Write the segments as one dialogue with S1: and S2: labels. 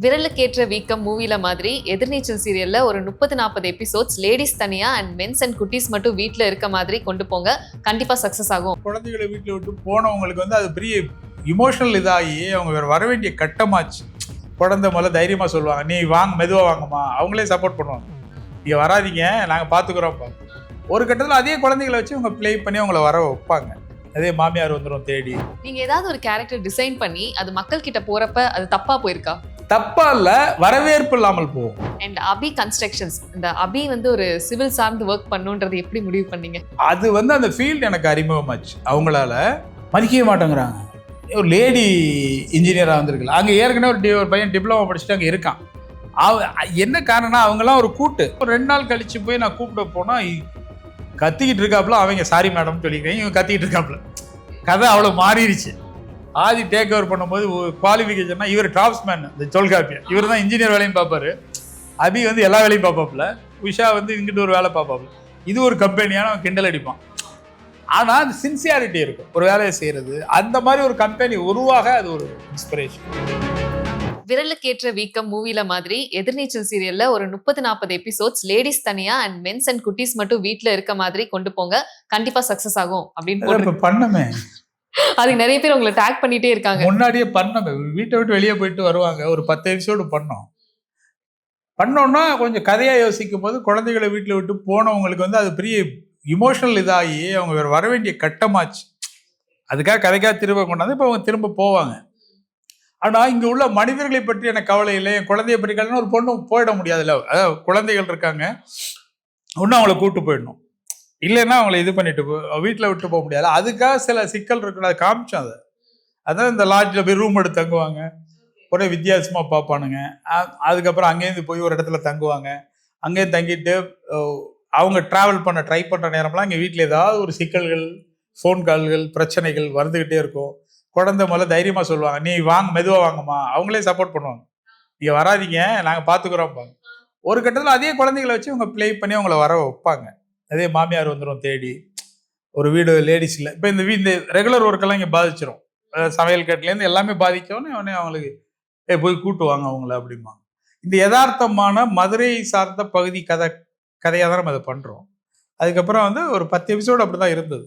S1: விரலுக்கேற்ற வீக்கம் மூவில மாதிரி எதிர்நீச்சல் சீரியல்ல ஒரு 30-40 எபிசோட்ஸ் லேடிஸ் தனியா அண்ட் மென்ஸ் அண்ட் குட்டீஸ் மட்டும் வீட்ல இருக்க மாதிரி கொண்டு போங்க. கண்டிப்பா சக்சஸ் ஆகும்.
S2: குழந்தைகளை வீட்டில் விட்டு போனவங்களுக்கு வந்து அது பெரிய இமோஷனல் இதாகி அவங்க வேறு வர வேண்டிய கட்டமாச்சு. குழந்தை முதல்ல தைரியமாக சொல்லுவாங்க, நீ வாங்க மெதுவாக வாங்கம்மா, அவங்களே சப்போர்ட் பண்ணுவாங்க, நீங்கள் வராதிங்க நாங்கள் பார்த்துக்குறோம்ப்பா. ஒரு கட்டத்தில் அதே குழந்தைகளை வச்சு அவங்க ப்ளே பண்ணி அவங்கள வர வைப்பாங்க. அதே மாமியார் வந்துடும் தேடி.
S1: நீங்க ஏதாவது ஒரு கேரக்டர் டிசைன் பண்ணி அது மக்கள் கிட்ட போறப்ப அது தப்பா போயிருக்கா?
S2: தப்பா இல்ல, வரவேற்பு இல்லாமல் போகும்.
S1: அண்ட் அபி கன்ஸ்ட்ரக்ஷன்ஸ், இந்த அபி வந்து ஒரு சிவில் சார்ந்து ஒர்க் பண்ணுன்றது எப்படி முடிவு பண்ணீங்க?
S2: அது வந்து அந்த ஃபீல்டு எனக்கு அறிமுகமாச்சு. அவங்களால மதிக்கவே மாட்டேங்கிறாங்க. ஒரு லேடி இன்ஜினியராக வந்திருக்குல்ல, அங்கே ஏற்கனவே ஒரு பையன் டிப்ளமோ படிச்சுட்டு அங்கே இருக்கான். என்ன காரணம்னா அவங்களாம் ஒரு கூட்டு. ஒரு 2 நாள் கழிச்சு போய் நான் கூப்பிட போனால் கத்திக்கிட்டு இருக்காப்புல. அவங்க சாரி மேடம் சொல்லிக்கிறேன், இவங்க கத்திக்கிட்டு இருக்காப்புல. கதை அவ்வளோ மாறிடுச்சு. ஆதி டேக் ஓவர் பண்ணும்போது குவாலிஃபிகேஷன்னா இவர் டிராப்ஸ்மேன், இந்த தொல்காப்பியன், இவர் தான் இன்ஜினியர் வேலையும் பார்ப்பாரு. அபி வந்து எல்லா வேலையும் பார்ப்பாப்புல. உஷா வந்து இங்கிட்டு ஒரு வேலை பார்ப்பாப்புல. இது ஒரு கம்பெனியான அவன் கிண்டல் அடிப்பான். ஆனால் அது சின்சியாரிட்டி இருக்கும் ஒரு வேலையை செய்கிறது. அந்த மாதிரி ஒரு கம்பெனி உருவாக அது ஒரு இன்ஸ்பிரேஷன்.
S1: விரலுக்கேற்ற வீக்கம் மூவில மாதிரி எதிர்நீச்சல் சீரியல்ல ஒரு 30-40 எபிசோட்ஸ் லேடிஸ் தனியா அண்ட் மென்ஸ் அண்ட் குட்டீஸ் மட்டும் வீட்ல இருக்க மாதிரி கொண்டு போங்க. கண்டிப்பா சக்சஸ் ஆகும் அப்படின்னு
S2: பண்ணமே.
S1: அதுக்கு நிறைய பேர் உங்களை டேக் பண்ணிட்டே இருக்காங்க.
S2: முன்னாடியே பண்ணமே. வீட்டை விட்டு வெளியே போயிட்டு வருவாங்க. ஒரு 10 எபிசோடு பண்ணோம்னா கொஞ்சம் கதையாக யோசிக்கும் போது குழந்தைகளை வீட்டில் விட்டு போனவங்களுக்கு வந்து அது பெரிய இமோஷனல் இதாகி அவங்க வேறு வர வேண்டிய கட்டமாச்சு. அதுக்காக கதைக்காக திரும்ப கொண்டாந்து இப்போ அவங்க திரும்ப போவாங்க. ஆனால் இங்கே உள்ள மனிதர்களை பற்றி எனக்கு கவலை இல்லை. என் குழந்தைய பற்றி கவலைன்னா ஒரு பொண்ணு போயிட முடியாதுல்ல. அதாவது குழந்தைகள் இருக்காங்க, ஒன்றும் அவங்கள கூப்பிட்டு போயிடணும், இல்லைன்னா அவங்கள இது பண்ணிட்டு வீட்டில் விட்டு போக முடியாது. அதுக்காக சில சிக்கல் இருக்குன்னு அதை காமிச்சோம். அதான் இந்த லாட்ஜில் போய் ரூம் எடுத்து தங்குவாங்க, ஒரே வித்தியாசமாக பார்ப்பானுங்க. அதுக்கப்புறம் அங்கேருந்து போய் ஒரு இடத்துல தங்குவாங்க. அங்கேயே தங்கிட்டு அவங்க ட்ராவல் பண்ண ட்ரை பண்ணுற நேரம்லாம் இங்கே வீட்டில் ஏதாவது ஒரு சிக்கல்கள், ஃபோன் கால்கள், பிரச்சனைகள் வந்துக்கிட்டே இருக்கும். குழந்தை முதல்ல தைரியமாக சொல்லுவாங்க, நீ வாங்க மெதுவாக வாங்கம்மா, அவங்களே சப்போர்ட் பண்ணுவாங்க, நீங்கள் வராதிங்க நாங்கள் பார்த்துக்குறோம்ப்பாங்க. ஒரு கட்டத்தில் அதே குழந்தைகளை வச்சு அவங்க ப்ளே பண்ணி அவங்கள வர வைப்பாங்க. அதே மாமியார் வந்துடும் தேடி. ஒரு வீடு லேடிஸ் இல்லை. இப்போ இந்த ரெகுலர் ஒர்க்கெல்லாம் இங்கே பாதிச்சிடும். சமையல் கட்டுலேருந்து எல்லாமே பாதிக்கவுடனே உடனே அவங்களுக்கு போய் கூட்டுவாங்க அவங்கள அப்படிம்பாங்க. இந்த யதார்த்தமான மதுரை சார்ந்த பகுதி கதையாக தான் நம்ம அதை பண்ணுறோம். அதுக்கப்புறம் வந்து ஒரு 10 எபிசோடு அப்படி தான் இருந்தது.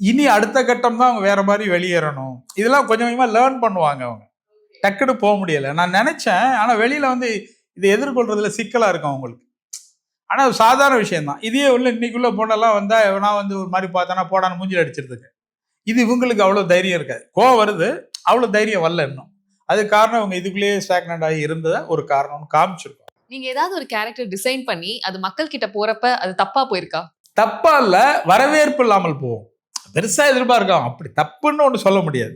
S2: இனி அடுத்த கட்டம் தான் அவங்க வேற மாதிரி வெளியேறணும். இதெல்லாம் கொஞ்சம் கொஞ்சமாக லேர்ன் பண்ணுவாங்க. அவங்க டக்குன்னு போக முடியலை நான் நினச்சேன். ஆனால் வெளியில் வந்து இதை எதிர்கொள்றதுல சிக்கலாக இருக்கும் அவங்களுக்கு. ஆனால் அது சாதாரண விஷயம்தான். இதே உள்ள இன்னைக்குள்ள பொண்ணெல்லாம் வந்தால் நான் வந்து ஒரு மாதிரி பார்த்தேன்னா போடான்னு மூஞ்சில் அடிச்சிருதுங்க. இது இவங்களுக்கு அவ்வளோ தைரியம் இருக்காது. கோவம் வருது, அவ்வளோ தைரியம் வரல இன்னும். அது காரணம் இவங்க இதுக்குள்ளேயே ஸ்டாக்னண்ட் ஆகி இருந்ததை ஒரு காரணம்னு காமிச்சிருக்கோம்.
S1: நீங்க ஏதாவது ஒரு கேரக்டர் டிசைன் பண்ணி அது மக்கள் கிட்ட போறப்ப அது தப்பா போயிருக்கா?
S2: தப்பா இல்ல, வரவேற்பு இல்லாமல் போகும். பெருசா எதிர்பார்க்கலாம், அப்படி தப்புன்னு ஒன்று சொல்ல முடியாது.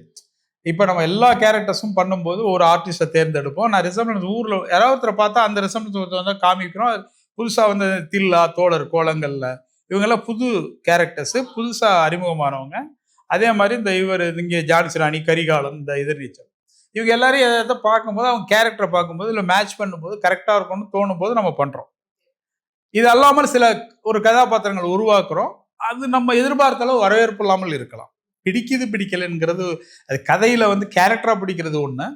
S2: இப்போ நம்ம எல்லா கேரக்டர்ஸும் பண்ணும்போது ஒரு ஆர்டிஸ்டை தேர்ந்தெடுப்போம். நான் ரிசம்லன்ஸ் ஊரில் யாராவது ஒருத்தரை பார்த்தா அந்த ரிசம்லன்ஸ் ஒருத்தர் வந்து காமிக்கிறோம். புதுசாக வந்து தில்லா, தோழர், கோலங்கள்ல இவங்கெல்லாம் புது கேரக்டர்ஸு, புதுசாக அறிமுகமானவங்க. அதே மாதிரி இந்த இவர் இங்கே ஜான்சி ராணி, கரிகாலன், இந்த எதிர்நீச்சல், இவங்க எல்லாரையும் எதை பார்க்கும்போது அவங்க கேரக்டரை பார்க்கும்போது இல்லை மேட்ச் பண்ணும்போது கரெக்டாக இருக்கும்னு தோணும் போது நம்ம பண்ணுறோம். இது அல்லாமல் சில ஒரு கதாபாத்திரங்கள் உருவாக்குறோம். அது நம்ம எதிர்பார்த்த அளவு வரவேற்பு இல்லாமல் இருக்கலாம். பிடிக்குது பிடிக்கலைங்கிறது அது கதையில் வந்து கேரக்டராக பிடிக்கிறது ஒன்று.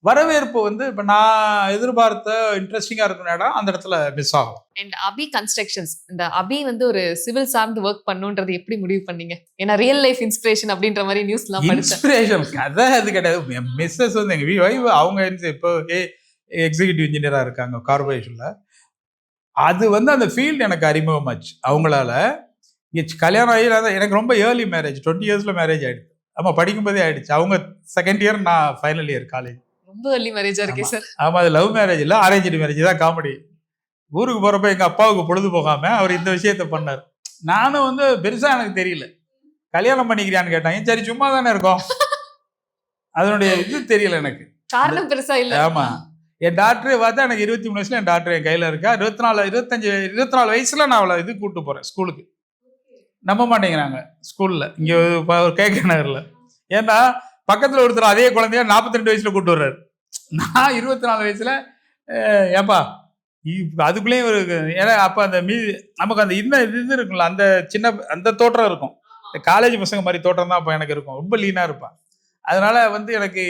S2: வரவேற்பு வந்து இப்போ நான் எதிர்பார்த்த இன்ட்ரெஸ்டிங்காக இருக்கிற இடம் அந்த இடத்துல மிஸ் ஆகும்.
S1: அண்ட் அபி கன்ஸ்ட்ரக்ஷன்ஸ், இந்த அபி வந்து ஒரு சிவில் சார்ந்து ஒர்க் பண்ணுன்றது எப்படி முடிவு பண்ணீங்க? ஏன்னா ரியல் லைஃப் இன்ஸ்பிரேஷன் அப்படின்ற மாதிரி நியூஸ்லாம் படிச்சேன்.
S2: இன்ஸ்பிரேஷன் கதை அது கிடையாது. மிஸ்ஸஸ் வந்து எங்கள் வைஃப் அவங்க இப்போ எக்ஸிக்யூட்டிவ் இன்ஜினியராக இருக்காங்க கார்பரேஷனில். அது வந்து அந்த ஃபீல்டு எனக்கு அறிமுகமாச்சு. அவங்களால இங்கே கல்யாணம் ஆகி எனக்கு ரொம்ப ஏர்லி மேரேஜ், 20 இயர்ஸில் மேரேஜ் ஆகிடுச்சு. ஆமாம், படிக்கும்போதே ஆகிடுச்சு. அவங்க 2nd இயர், நான் ஃபைனல் இயர் காலேஜ்.
S1: ரொம்ப ஏர்லி மேரேஜாக இருக்கே சார்.
S2: ஆமாம், அது லவ் மேரேஜ் இல்லை, அரேஞ்சு மேரேஜ் தான் காமெடி. ஊருக்கு போகிறப்ப எங்கள் அப்பாவுக்கு பொழுது போகாமல் அவர் இந்த விஷயத்த பண்ணார். நானும் வந்து பெருசாக எனக்கு தெரியல. கல்யாணம் பண்ணிக்கிறியான்னு கேட்டாங்க. சரி சும்மா தானே இருக்கோம், அதனுடைய இது தெரியல எனக்கு,
S1: காரணம் பெருசா இல்லை.
S2: ஆமாம், என் டாக்டரே பார்த்தா எனக்கு 23 வயசுல என் டாக்டர் என் கையில் இருக்கா. 24 வயசுல நான் அவளை இது கூப்பிட்டு போகிறேன் ஸ்கூலுக்கு. நம்ப மாட்டேங்கிறாங்க ஸ்கூலில், இங்கே ஒரு கேகே நகரில். ஏன்னா பக்கத்தில் ஒருத்தர் அதே குழந்தைய 42 வயசுல கூப்பிட்டு வர்றாரு. நான் 24 வயசுல ஏப்பா அதுக்குள்ளேயும் ஒரு, ஏன்னா அப்போ அந்த நமக்கு அந்த இது இருக்குல்ல, அந்த சின்ன அந்த தோற்றம் இருக்கும். காலேஜ் பசங்க மாதிரி தோற்றம் தான் அப்போ எனக்கு இருக்கும். ரொம்ப லீனாக இருப்பான். அதனால வந்து எனக்கு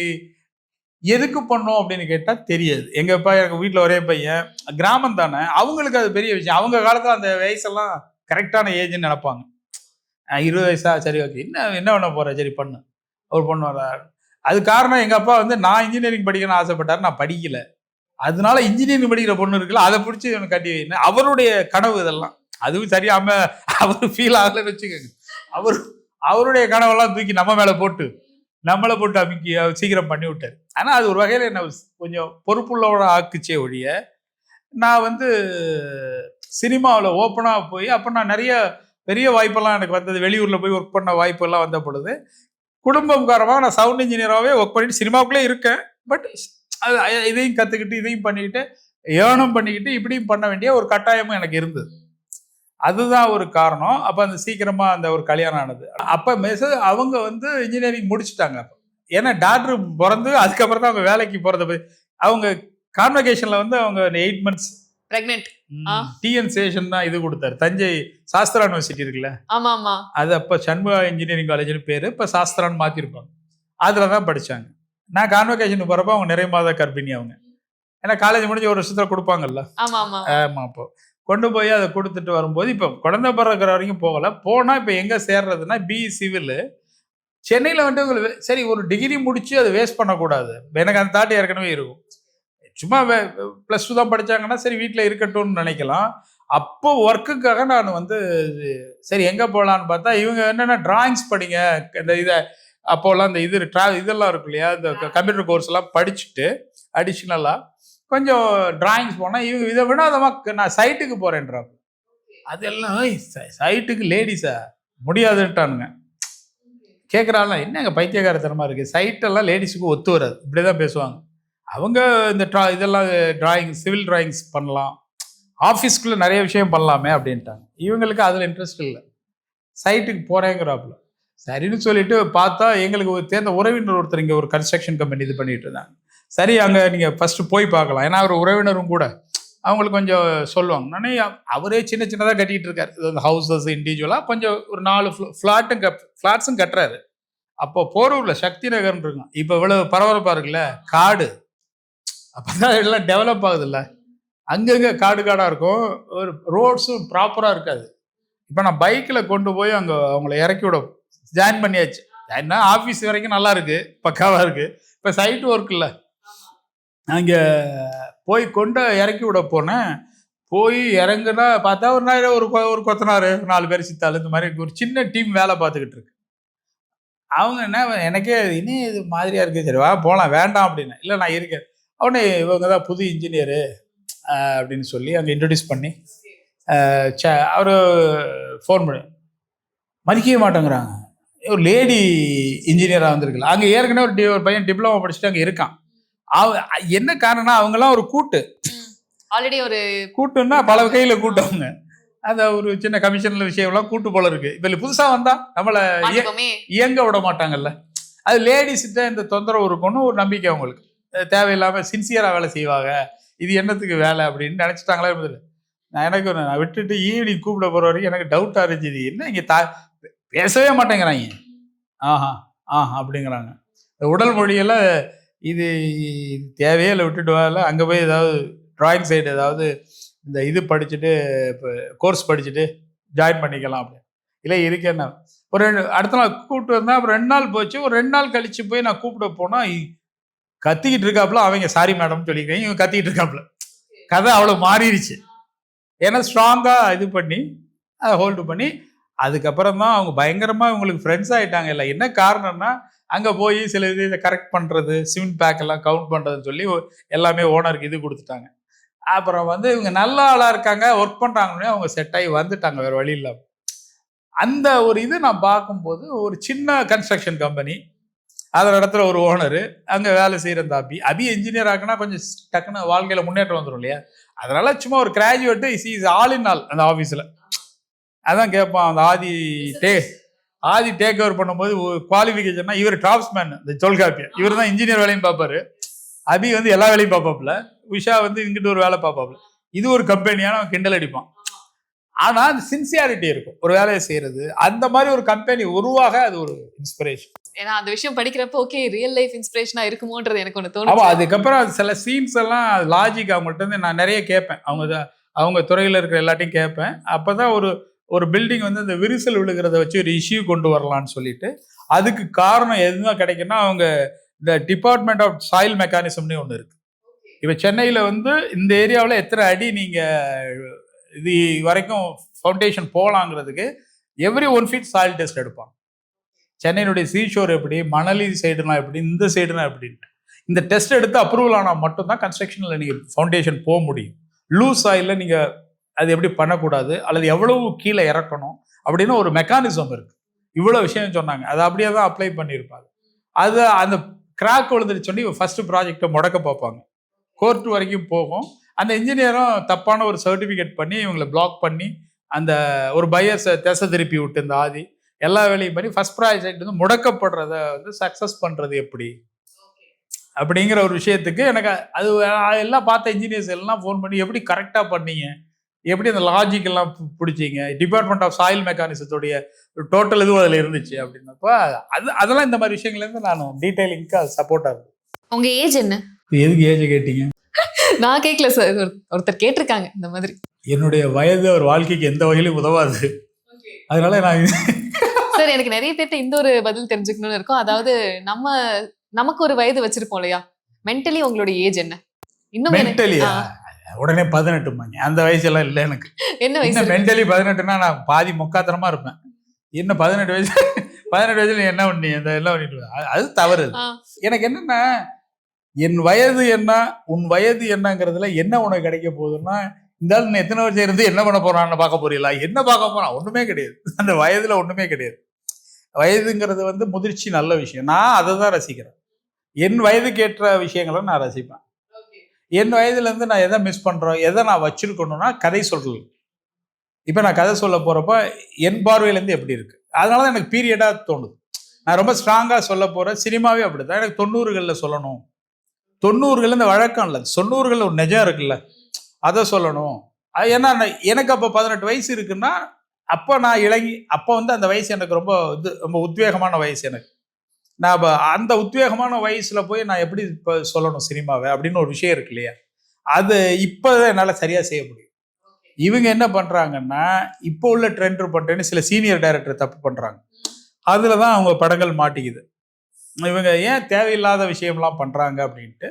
S2: எதுக்கு பண்ணோம் அப்படின்னு கேட்டா தெரியாது. எங்கப்பா எனக்கு வீட்டில் ஒரே பையன், கிராமம் தானே, அவங்களுக்கு அது பெரிய விஷயம். அவங்க காலத்துல அந்த வயசெல்லாம் கரெக்டான ஏஜ்ன்னு நினைப்பாங்க. 20 வயசா, சரி ஓகே, என்ன என்ன பண்ண போற, சரி பண்ணு, அவர் பண்ணுவார். அது காரணம் எங்க அப்பா வந்து நான் இன்ஜினியரிங் படிக்கணும்னு ஆசைப்பட்டாரு, நான் படிக்கல. அதனால இன்ஜினியரிங் படிக்கிற பொண்ணு இருக்குல்ல, அதை பிடிச்சி எனக்கு கட்டி வைன்னு அவருடைய கனவு இதெல்லாம். அதுவும் சரியாம அவரு ஃபீல் ஆகலன்னு வச்சுக்கோங்க. அவர் அவருடைய கனவெல்லாம் தூக்கி நம்ம மேல போட்டு நம்மளை போட்டு அமைக்கி சீக்கிரம் பண்ணி விட்டாரு. ஆனா அது ஒரு வகையில என்ன கொஞ்சம் பொறுப்புள்ளவட ஆக்குச்சே ஒழிய, நான் வந்து சினிமாவில் ஓப்பனா போய் அப்ப நான் நிறைய பெரிய வாய்ப்பெல்லாம் எனக்கு வந்தது. வெளியூர்ல போய் ஒர்க் பண்ண வாய்ப்பெல்லாம் வந்த பொழுது குடும்பம் காரணமாக நான் சவுண்ட் இன்ஜினியராகவே ஒர்க் பண்ணிட்டு சினிமாவுக்குள்ளே இருக்கேன். பட் அது இதையும் கற்றுக்கிட்டு இதையும் பண்ணிக்கிட்டு ஏர்னும் பண்ணிக்கிட்டு இப்படியும் பண்ண வேண்டிய ஒரு கட்டாயமும் எனக்கு இருந்தது. அதுதான் ஒரு காரணம். அப்போ அந்த சீக்கிரமாக அந்த ஒரு கல்யாணம் ஆனது. அப்போ அவங்க வந்து இன்ஜினியரிங் முடிச்சுட்டாங்க. ஏன்னா டாக்டர் பிறந்து அதுக்கப்புறம் தான் அவங்க வேலைக்கு போகிறத அவங்க கான்வகேஷனில் வந்து அவங்க 8 months
S1: பிரெக்னென்ட்.
S2: டிஎன் சேஷன் தான் இது கொடுத்தாரு. தஞ்சை சாஸ்திரா யூனிவர்சிட்டி இருக்குல்ல,
S1: ஆமா ஆமா,
S2: அது அப்போ சண்முகா இன்ஜினியரிங் காலேஜ்னு பேர், இப்போ சாஸ்திரான்னு மாற்றிருப்பாங்க. அதில் தான் படித்தாங்க. நான் கான்வகேஷனுக்கு போகிறப்ப அவங்க நிறைய மாத கர்ப்பிணி அவங்க. ஏன்னா காலேஜ் முடிஞ்ச ஒரு வருஷத்துல கொடுப்பாங்கல்ல. ஆமாம். அப்போ கொண்டு போய் அதை கொடுத்துட்டு வரும்போது இப்போ குழந்தை பிறக்கிற வரைக்கும் போகலை. போனால் இப்போ எங்கே சேர்றதுன்னா பிஇ சிவில் சென்னையில் வந்துட்டு உங்களுக்கு சரி ஒரு டிகிரி முடிச்சு அதை வேஸ்ட் பண்ணக்கூடாது. எனக்கு அந்த தாட் ஏற்கனவே இருக்கும். சும்மா +2 தான் படித்தாங்கன்னா சரி வீட்டில் இருக்கட்டும்னு நினைக்கலாம். அப்போ ஒர்க்குக்காக நான் வந்து சரி எங்கே போகலான்னு பார்த்தா இவங்க என்னென்ன டிராயிங்ஸ் படிங்க, இந்த இதை அப்போல்லாம் இந்த இதெல்லாம் இருக்கும் இல்லையா, இந்த கம்ப்யூட்டர் கோர்ஸ் எல்லாம் படிச்சுட்டு அடிஷ்னலாக கொஞ்சம் டிராயிங்ஸ் போனால் இவங்க இதை விடாதமாக நான் சைட்டுக்கு போகிறேன்றாங்க. அதெல்லாம் சைட்டுக்கு லேடிஸா முடியாதுன்ட்டானுங்க. கேட்குறாங்க என்னங்க பைத்தியகாரத்தனமாக இருக்குது, சைட்டெல்லாம் லேடிஸுக்கு ஒத்து வராது, இப்படி தான் பேசுவாங்க. அவங்க இந்த இதெல்லாம் டிராயிங் சிவில் டிராயிங்ஸ் பண்ணலாம், ஆஃபீஸ்க்குள்ளே நிறைய விஷயம் பண்ணலாமே அப்படின்ட்டாங்க. இவங்களுக்கு அதில் இன்ட்ரெஸ்ட் இல்லை, சைட்டுக்கு போகிறேங்கிறாப்புல. சரின்னு சொல்லிட்டு பார்த்தா எங்களுக்கு தேர்ந்த உறவினர் ஒருத்தர் இங்கே ஒரு கன்ஸ்ட்ரக்ஷன் கம்பெனி இது பண்ணிட்டு இருந்தாங்க. சரி அங்கே நீங்கள் ஃபஸ்ட்டு போய் பார்க்கலாம், ஏன்னா அவர் உறவினரும் கூட, அவங்களுக்கு கொஞ்சம் சொல்லுவாங்க. நானே அவரே சின்ன சின்னதாக கட்டிகிட்டு இருக்காரு, இது ஹவுசஸ் இண்டிவிஜுவலாக கொஞ்சம் ஒரு 4 ஃப்ளாட்ஸும் கட்டுறாரு. அப்போ போரூரில் சக்தி நகர்ன்னு இருக்கும், இப்போ இவ்வளோ பரபரப்பாக இருக்குல்ல, காடு அப்போ தான் எல்லாம் டெவலப் ஆகுதுல்ல, அங்கங்கே காடு காடாக இருக்கும், ஒரு ரோட்ஸும் ப்ராப்பராக இருக்காது. இப்போ நான் பைக்கில் கொண்டு போய் அங்கே அவங்கள இறக்கி விட ஜாயின் பண்ணியாச்சு. ஏன்னா ஆஃபீஸ் வரைக்கும் நல்லா இருக்கு, பக்காவாக இருக்கு. இப்போ சைட் ஒர்க் இல்லை, அங்கே போய் கொண்டு இறக்கி விட போனேன். போய் இறங்குனா பார்த்தா ஒரு கொத்தனார் 4 பேர் சித்தாள், இந்த மாதிரி ஒரு சின்ன டீம் வேலை பார்த்துக்கிட்டு இருக்கு. அவங்க என்ன எனக்கே இன்னும் இது மாதிரியா இருக்கு, சரி வா போகலாம், வேண்டாம் அப்படின்னு. இல்லை நான் இருக்கேன். அவனே இவங்க தான் புது இன்ஜினியரு அப்படின்னு சொல்லி அங்கே இன்ட்ரடியூஸ் பண்ணி அவர் ஃபோன் பண்ணி மதிக்கவே மாட்டேங்கிறாங்க. ஒரு லேடி இன்ஜினியராக வந்திருக்குல்ல, அங்கே ஏற்கனவே ஒரு பையன் டிப்ளமோ படிச்சுட்டு அங்கே இருக்கான். என்ன காரணம்னா அவங்கெல்லாம் ஒரு கூட்டு,
S1: ஆல்ரெடி ஒரு
S2: கூட்டுன்னா பல கையில் கூட்டவங்க, அந்த ஒரு சின்ன கமிஷன்ல விஷயம்லாம் கூட்டு போல இருக்கு. இப்போ புதுசாக வந்தா நம்மளை இயங்க விட மாட்டாங்கல்ல, அது லேடிஸ்கிட்ட இந்த தொந்தரவு இருக்குன்னு ஒரு நம்பிக்கை அவங்களுக்கு. தேவையில்லாமல் சின்சியராக வேலை செய்வாங்க, இது என்னத்துக்கு வேலை அப்படின்னு நினச்சிட்டாங்களே இருந்தது. நான் விட்டுட்டு ஈவினிங் கூப்பிட போகிற வரைக்கும் எனக்கு டவுட்டாக இருந்துச்சு, என்ன இங்கே பேசவே மாட்டேங்கிறாங்க, அப்படிங்கிறாங்க. உடல் மொழியெல்லாம் இது தேவையே இல்லை, விட்டுட்டு வரல, அங்கே போய் ஏதாவது ட்ராயிங் சைடு ஏதாவது இந்த இது படிச்சுட்டு இப்போ கோர்ஸ் படிச்சுட்டு ஜாயின் பண்ணிக்கலாம் அப்படின்னு. இல்லை இருக்கேன்னா ஒரு அடுத்த நாள் கூப்பிட்டு வந்தேன். அப்புறம் 2 நாள் போச்சு. ஒரு 2 நாள் கழிச்சு போய் நான் கூப்பிட போனால் கத்திக்கிட்டு இருக்காப்புல, அவங்க சாரி மேடம் சொல்லிக்கிறேன், இவங்க கத்திக்கிட்டு இருக்காப்புல. கதை அவ்வளோ மாறிடுச்சு. ஏன்னா ஸ்ட்ராங்காக இது பண்ணி அதை ஹோல்டு பண்ணி அதுக்கப்புறம் தான் அவங்க பயங்கரமாக இவங்களுக்கு ஃப்ரெண்ட்ஸ் ஆகிட்டாங்க. இல்லை என்ன காரணம்னா அங்கே போய் சில இதை கரெக்ட் பண்ணுறது, சிமெண்ட் பேக் எல்லாம் கவுண்ட் பண்ணுறதுன்னு சொல்லி எல்லாமே ஓனருக்கு இது கொடுத்துட்டாங்க. அப்புறம் வந்து இவங்க நல்ல ஆளாக இருக்காங்க, ஒர்க் பண்ணுறாங்கன்னே அவங்க செட் ஆகி வந்துட்டாங்க, வேறு வழி இல்லை. அந்த ஒரு இது நான் பார்க்கும்போது ஒரு சின்ன கன்ஸ்ட்ரக்ஷன் கம்பெனி, அதில் இடத்துல ஒரு ஓனரு, அங்கே வேலை செய்கிற அந்த அபி இன்ஜினியர் ஆகுனா கொஞ்சம் டக்குன்னு வாழ்க்கையில் முன்னேற்றம் வந்துடும் இல்லையா, அதனால சும்மா ஒரு graduate is all in all அந்த ஆஃபீஸில். அதான் கேட்பான் அந்த ஆதி டேக் ஓவர் பண்ணும்போது குவாலிஃபிகேஷன்னா இவர் டிராப்ஸ்மேன், இந்த தொல்காப்பியா, இவர் தான் இன்ஜினியர் வேலையும் பார்ப்பாரு, அபி வந்து எல்லா வேலையும் பார்ப்பாப்புல, உஷா வந்து இங்கிட்டு ஒரு வேலை பார்ப்பாப்புல. இது ஒரு கம்பெனியான அவன் கிண்டல் அடிப்பான். ஆனா அது சின்சியாரிட்டி இருக்கும் ஒரு வேலையை செய்யறது. அந்த மாதிரி ஒரு கம்பெனி உருவாக அது ஒரு இன்ஸ்பிரேஷன்.
S1: ஏன்னா அந்த விஷயம் படிக்கிறப்ப ஓகே ரியல் லைஃப் இன்ஸ்பிரேஷனா இருக்குமோன்றது எனக்கு ஒண்ணு
S2: ஆமா,
S1: தோணுச்சு.
S2: அதுக்கப்புறம் அது சில சீன்ஸ் எல்லாம் லாஜிக் அவங்கள்ட்ட இருந்து நான் நிறைய கேட்பேன். அவங்க துறையில இருக்கிற எல்லாத்தையும் கேட்பேன். அப்பதான் ஒரு பில்டிங் வந்து இந்த விரிசல் விழுகிறத வச்சு ஒரு இஷ்யூ கொண்டு வரலாம்னு சொல்லிட்டு, அதுக்கு காரணம் எதுனா கிடைக்குன்னா அவங்க இந்த டிபார்ட்மெண்ட் ஆஃப் சாயில் மெக்கானிசம்னு ஒன்று இருக்கு. இப்ப சென்னையில வந்து இந்த ஏரியாவில் எத்தனை அடி நீங்க இது வரைக்கும் ஃபவுண்டேஷன் போகலாங்கிறதுக்கு எவ்ரி 1 feet சாயில் டெஸ்ட் எடுப்பாங்க. சென்னையினுடைய சீஷோர் எப்படி, மணலி சைடுனா எப்படி, இந்த சைடுனா எப்படின்ட்டு இந்த டெஸ்ட் எடுத்து அப்ரூவல் ஆனால் மட்டும்தான் கன்ஸ்ட்ரக்ஷனில் நீங்கள் ஃபவுண்டேஷன் போக முடியும். லூஸ் ஆயிலில் நீங்கள் அது எப்படி பண்ணக்கூடாது, அல்லது எவ்வளவு கீழே இறக்கணும் அப்படின்னு ஒரு மெக்கானிசம் இருக்குது. இவ்வளோ விஷயம் சொன்னாங்க. அதை அப்படியே தான் அப்ளை பண்ணியிருப்பாங்க. அது அந்த கிராக் விழுந்துருச்சோன்னே ஃபர்ஸ்ட் ப்ராஜெக்டை முடக்க பார்ப்பாங்க. கோர்ட் வரைக்கும் போகும். அந்த இன்ஜினியரும் தப்பான ஒரு சர்டிஃபிகேட் பண்ணி இவங்களை பிளாக் பண்ணி அந்த ஒரு பையர்ஸை திசை திருப்பி விட்டு இந்த ஆதி எல்லா வேலையும் பண்ணி ஃபர்ஸ்ட் ப்ராஜெக்ட் வந்து முடக்கப்படுறத வந்து சக்ஸஸ் பண்ணுறது எப்படி அப்படிங்கிற ஒரு விஷயத்துக்கு எனக்கு அது எல்லாம் பார்த்த இன்ஜினியர்ஸ் எல்லாம் ஃபோன் பண்ணி எப்படி கரெக்டாக பண்ணீங்க, எப்படி அந்த லாஜிக் எல்லாம் பிடிச்சிங்க, டிபார்ட்மெண்ட் ஆஃப் சாயில் மெக்கானிசத்துடைய டோட்டல் இதுவும் அதில் இருந்துச்சு அப்படின்னப்போ அதெல்லாம் இந்த மாதிரி விஷயங்கள்லேருந்து நான் டீட்டெயிலிங்க்கு அது சப்போர்ட்டாக இருக்கும்.
S1: உங்க ஏஜ் என்ன?
S2: எதுக்கு ஏஜ் கேட்டீங்க?
S1: நான் கேட்கல சார், ஒருத்தர் கேட்டிருக்காங்க இந்த மாதிரி.
S2: என்னுடைய வயது ஒரு வாழ்க்கைக்கு எந்த வகையிலும் உதவாது. அதனால நான்
S1: சார் எனக்கு நிறைய பேர்ட்ட இந்த ஒரு பதில் தெரிஞ்சுக்கணும்னு இருக்கும். அதாவது நமக்கு ஒரு வயது வச்சிருப்போம் இல்லையா, மென்டலி உங்களுடைய ஏஜ் என்ன? இன்னும்
S2: மென்டலியா உடனே 18 அந்த வயசெல்லாம் இல்லை எனக்கு.
S1: என்ன வயசு?
S2: மென்டலி 18னா நான் பாதி முக்காத்தனமா இருப்பேன். என்ன 18 வயசுல என்ன பண்ணி அந்த எல்லாம் பண்ணிட்டு அது தவறு. எனக்கு என்னன்னா என் வயது என்ன உன் வயது என்னங்கிறதுல என்ன உனக்கு கிடைக்க போகுதுன்னா, இந்த ஆள் எத்தனை வருஷம் இருந்து என்ன பண்ண போறான்னு பார்க்க போறீங்களா? என்ன பார்க்க போறான்? ஒண்ணுமே கிடையாது. அந்த வயதுல ஒண்ணுமே கிடையாது. வயதுங்கிறது வந்து முதிர்ச்சி, நல்ல விஷயம். நான் அதை தான் ரசிக்கிறேன். என் வயதுக்கு ஏற்ற விஷயங்களை நான் ரசிப்பேன். என் வயதுல இருந்து நான் எதை மிஸ் பண்றோம், எதை நான் வச்சிருக்கணும்னா கதை சொல்றது. இப்ப நான் கதை சொல்ல போறப்ப என் பார்வையிலேருந்து எப்படி இருக்கு, அதனாலதான் எனக்கு பீரியடா தோணுது. நான் ரொம்ப ஸ்ட்ராங்கா சொல்ல போறேன். சினிமாவே அப்படிதான். எனக்கு 90களில் சொல்லணும். 90கள் இந்த வழக்கம் இல்லை, 90களில் ஒரு நிஜம் இருக்குல்ல, அதை சொல்லணும். ஏன்னா எனக்கு அப்போ 18 வயசு இருக்குன்னா அப்போ நான் அப்போ வந்து அந்த வயசு எனக்கு ரொம்ப உத்வேகமான வயசு எனக்கு. நான் அந்த உத்வேகமான வயசுல போய் நான் எப்படி இப்போ சொல்லணும் சினிமாவை அப்படின்னு ஒரு விஷயம் இருக்கு இல்லையா, அது இப்போ என்னால் சரியா செய்ய முடியும். இவங்க என்ன பண்றாங்கன்னா இப்போ உள்ள ட்ரெண்ட் பண்றேன்னு சில சீனியர் டைரக்டர் தப்பு பண்றாங்க. அதுல தான் அவங்க படங்கள் மாட்டிக்குது. இவங்க ஏன் தேவையில்லாத விஷயம்லாம் பண்றாங்க அப்படின்ட்டு.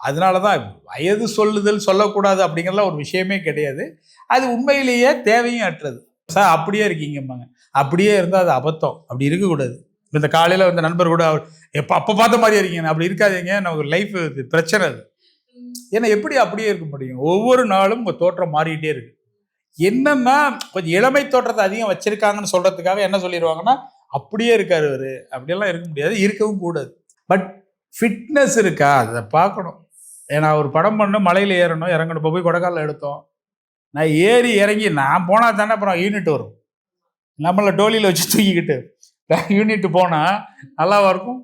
S2: அதனாலதான் வயது சொல்லுதல் சொல்லக்கூடாது அப்படிங்கிறதுலாம் ஒரு விஷயமே கிடையாது. அது உண்மையிலேயே தேவையும் அற்றது. சார் அப்படியே இருக்கீங்கம்பாங்க. அப்படியே இருந்தால் அது அபத்தம். அப்படி இருக்கக்கூடாது. இந்த காலையில் வந்து நண்பர் கூட அப்போ பார்த்த மாதிரியே இருக்கீங்க, அப்படி இருக்காதீங்க. நமக்கு லைஃப் பிரச்சனை அது. ஏன்னா எப்படி அப்படியே இருக்க முடியும்? ஒவ்வொரு நாளும் உங்கள் தோற்றம் மாறிக்கிட்டே இருக்கு. என்னன்னா கொஞ்சம் இளமை தோற்றத்தை அதிகம் வச்சிருக்காங்கன்னு சொல்றதுக்காக என்ன சொல்லிடுவாங்கன்னா அப்படியே இருக்காரு அவரு, அப்படியெல்லாம் இருக்க முடியாது, இருக்கவும் கூடாது. பட் ஃபிட்னஸ் இருக்கா அதை பார்க்கணும். ஏன்னா ஒரு படம் பண்ணணும், மலையில் ஏறணும், இறங்கணும். இப்போ போய் கொடைக்கானல் எடுத்தோம், நான் ஏறி இறங்கி நான் போனால் தானே அப்புறம் யூனிட் வரும். நம்மளை டோலியில் வச்சு தூக்கிக்கிட்டு யூனிட் போனால் நல்லாவா இருக்கும்?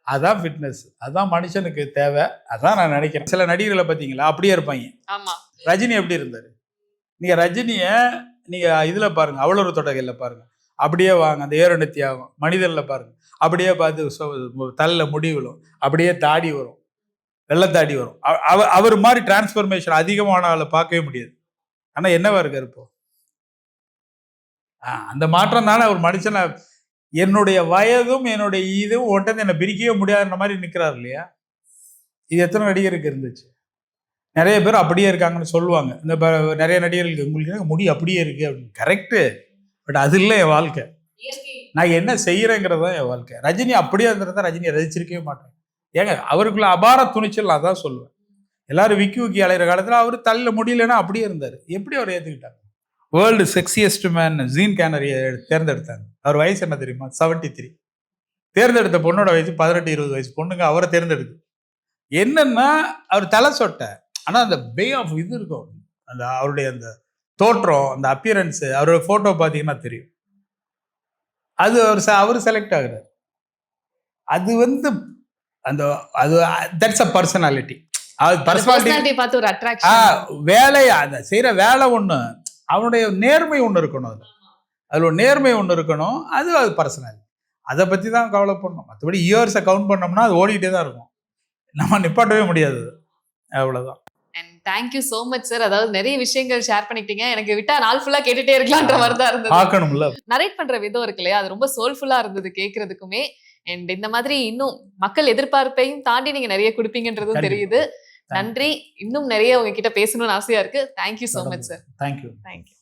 S2: அதான் ஃபிட்னஸ், அதான் மனுஷனுக்கு தேவை. அதான் நான் நினைக்கிறேன். சில நடிகர்களை பார்த்தீங்களா அப்படியே இருப்பாங்க. ரஜினி எப்படி இருந்தார்? நீங்கள் ரஜினியை நீங்கள் இதில் பாருங்க, அவ்வளோ தொடைகளில் பாருங்க, அப்படியே வாங்க. அந்த ஏரநெத்தி ஆகும். மனிதனில் பாருங்க, அப்படியே பார்த்து தலையில் முடி விழும், அப்படியே தாடி வரும், வெள்ளத்தாடி வரும். அவர் மாதிரி டிரான்ஸ்ஃபர்மேஷன் அதிகமான ஆளை பார்க்கவே முடியாது. ஆனால் என்னவா இருக்காரு இப்போ? அந்த மாற்றம் தானே ஒரு மனுஷனை என்னுடைய வயதும் என்னுடைய இதுவும் ஒன்றது என்னை பிரிக்கவே முடியாதுன்ற மாதிரி நிற்கிறார் இல்லையா? இது எத்தனை நடிகருக்கு இருந்துச்சு? நிறைய பேர் அப்படியே இருக்காங்கன்னு சொல்லுவாங்க. இந்த நிறைய நடிகர்களுக்கு உங்களுக்கு முடி அப்படியே இருக்கு அப்படின்னு. கரெக்டு. பட் அது இல்லை என் வாழ்க்கை. நான் என்ன செய்யறேங்கிறது தான் என் வாழ்க்கை. ரஜினி அப்படியே இருந்திருந்தா ரஜினியை ரசிச்சிருக்கவே மாட்டேன். ஏங்க அவருக்குள்ள அபார துணிச்சல், நான் தான் சொல்லுவேன். எல்லாரும் விக்கி அலைகிற காலத்தில் அவர் தலையில் முடியலன்னா அப்படியே இருந்தார். எப்படி அவர் ஏற்றுக்கிட்டாங்க? வேர்ல்டு செக்ஸியஸ்ட் மேன் ஜீன் கேனரியை தேர்ந்தெடுத்தாங்க. அவர் வயசு என்ன தெரியுமா? 73. தேர்ந்தெடுத்த பொண்ணோட வயசு 18-20 வயசு பொண்ணுங்க அவரை தேர்ந்தெடுக்கு. என்னன்னா அவர் தலை சொட்டை, ஆனால் அந்த பே ஆஃப் இது இருக்கும், அந்த அவருடைய அந்த தோற்றம், அந்த அப்பியரன்ஸு, அவரோட ஃபோட்டோ பார்த்தீங்கன்னா தெரியும். அது அவர் செலக்ட் ஆகுறாரு. அது வந்து அந்த அது தட்ஸ் அ பர்சனாலிட்டி. அது பர்சனாலிட்டி பார்த்து ஒரு அட்ராக்ஷன். வேலையை அந்த செய்கிற வேலை ஒன்று, அவனுடைய நேர்மை ஒன்று இருக்கணும், அதில் ஒரு நேர்மை ஒன்று இருக்கணும். அது பர்சனல், அதை பற்றி தான் கவலைப்படணும். மற்றபடி இயர்ஸை கவுண்ட் பண்ணோம்னா அது ஓடிக்கிட்டே தான் இருக்கும், நம்ம நிப்பாட்டவே முடியாது. அவ்வளோதான்.
S1: And thank you so much sir. அதாவது நிறைய விஷயங்கள் ஷேர் பண்ணிட்டீங்க. எனக்கு விட்டா நாள் ஃபுல்லா கேட்டுட்டே இருக்கலான்ற மாதிரி தான் இருந்தது.
S2: பார்க்கணும்ல,
S1: நரேட் பண்ற விதம் இருக்கு இல்லையா, அது ரொம்ப சோல்ஃபுல்லா இருந்தது கேட்கறதுக்குமே. அண்ட் இந்த மாதிரி இன்னும் மக்கள் எதிர்பார்ப்பையும் தாண்டி நீங்க நிறைய கொடுப்பீங்கன்றதும் தெரியுது. நன்றி. இன்னும் நிறைய உங்ககிட்ட பேசணும்னு ஆசையா இருக்கு. Thank you so much sir.
S2: Thank you.
S1: Thank you.